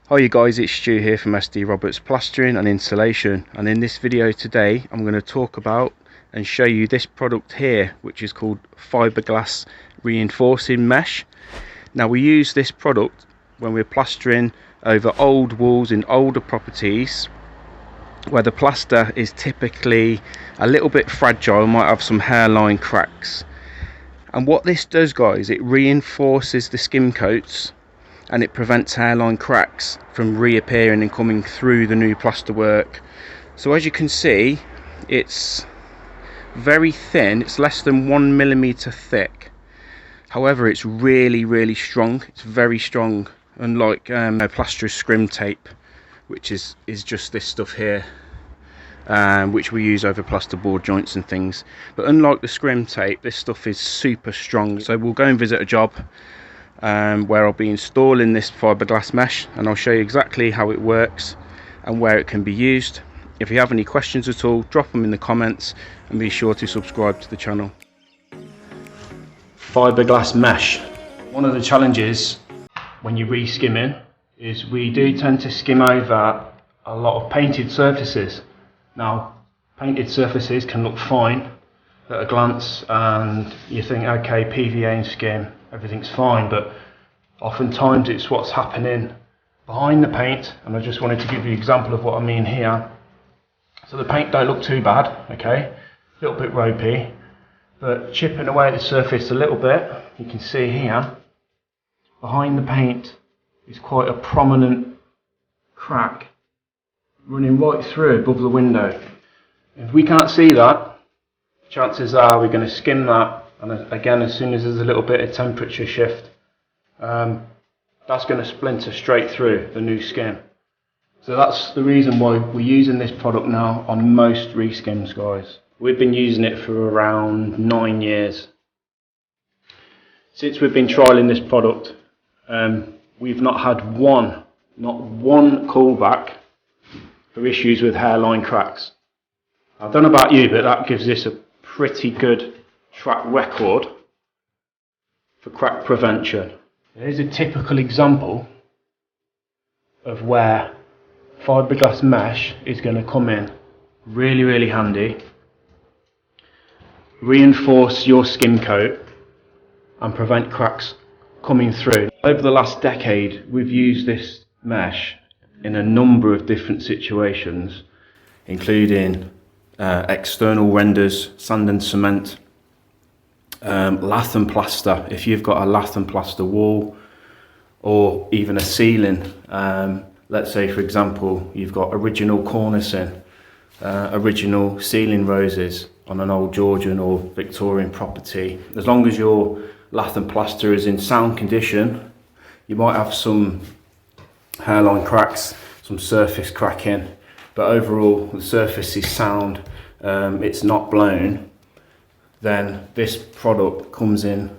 Hi you guys, it's Stu here from SD Roberts Plastering and Insulation, and in this video today I'm going to talk about and show you this product here, which is called fibreglass reinforcing mesh. Now we use this product when we're plastering over old walls in older properties where the plaster is typically a little bit fragile, might have some hairline cracks. And what this does, guys, it reinforces the skim coats and it prevents hairline cracks from reappearing and coming through the new plasterwork. So as you can see, it's very thin, it's less than 1 millimeter thick. However, it's really strong, it's very strong, unlike plasterer's scrim tape, which is just this stuff here, which we use over plasterboard joints and things. But unlike the scrim tape, this stuff is super strong. So we'll go and visit a job where I'll be installing this fiberglass mesh, and I'll show you exactly how it works and where it can be used. If you have any questions at all, drop them in the comments and be sure to subscribe to the channel. Fiberglass mesh. One of the challenges when you're re-skimming is we do tend to skim over a lot of painted surfaces. Now, painted surfaces can look fine at a glance and you think, okay, PVA and skim, everything's fine, but oftentimes it's what's happening behind the paint, and I just wanted to give you an example of what I mean here. So the paint don't look too bad, okay, a little bit ropey, but chipping away at the surface a little bit, you can see here behind the paint is quite a prominent crack running right through above the window. If we can't see that, chances are we're going to skim that, and again, as soon as there's a little bit of temperature shift, that's going to splinter straight through the new skim. So that's the reason why we're using this product now on most reskims, guys. We've been using it for around 9 years. Since we've been trialling this product, we've not had not one callback for issues with hairline cracks. I don't know about you, but that gives this a pretty good track record for crack prevention. Here's a typical example of where fiberglass mesh is going to come in really handy. Reinforce your skim coat and prevent cracks coming through. Over the last decade, we've used this mesh in a number of different situations, including external renders, sand and cement, lath and plaster. If you've got a lath and plaster wall or even a ceiling, let's say for example you've got original cornicing, original ceiling roses on an old Georgian or Victorian property, as long as your lath and plaster is in sound condition, you might have some hairline cracks, some surface cracking, but overall the surface is sound, it's not blown, then this product comes in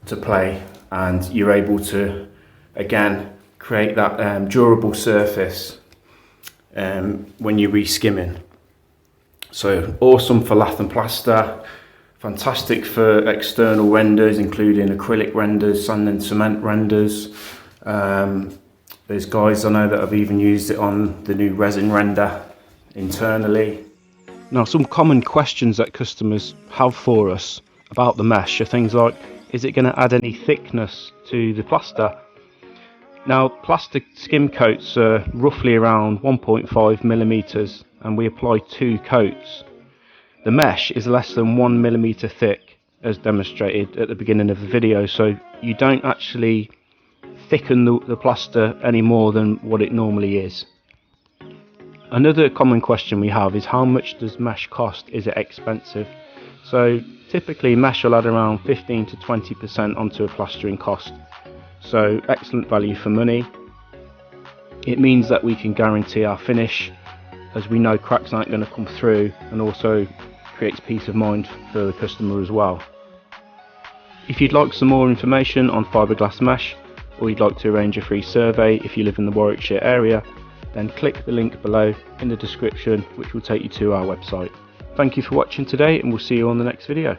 to play and you're able to again create that durable surface when you're re-skimming. So awesome for lath and plaster, fantastic for external renders including acrylic renders, sand and cement renders. There's guys I know that have even used it on the new resin render internally. Now, some common questions that customers have for us about the mesh are things like, is it going to add any thickness to the plaster? Now, plastic skim coats are roughly around 1.5 millimeters and we apply 2 coats. The mesh is less than 1 millimeter thick, as demonstrated at the beginning of the video, so you don't actually thicken the plaster any more than what it normally is. Another common question we have is, how much does mesh cost? Is it expensive? So typically mesh will add around 15 to 20% onto a plastering cost. So excellent value for money. It means that we can guarantee our finish, as we know cracks aren't going to come through, and also creates peace of mind for the customer as well. If you'd like some more information on fiberglass mesh, or you'd like to arrange a free survey if you live in the Warwickshire area, then click the link below in the description, which will take you to our website. Thank you for watching today, and we'll see you on the next video.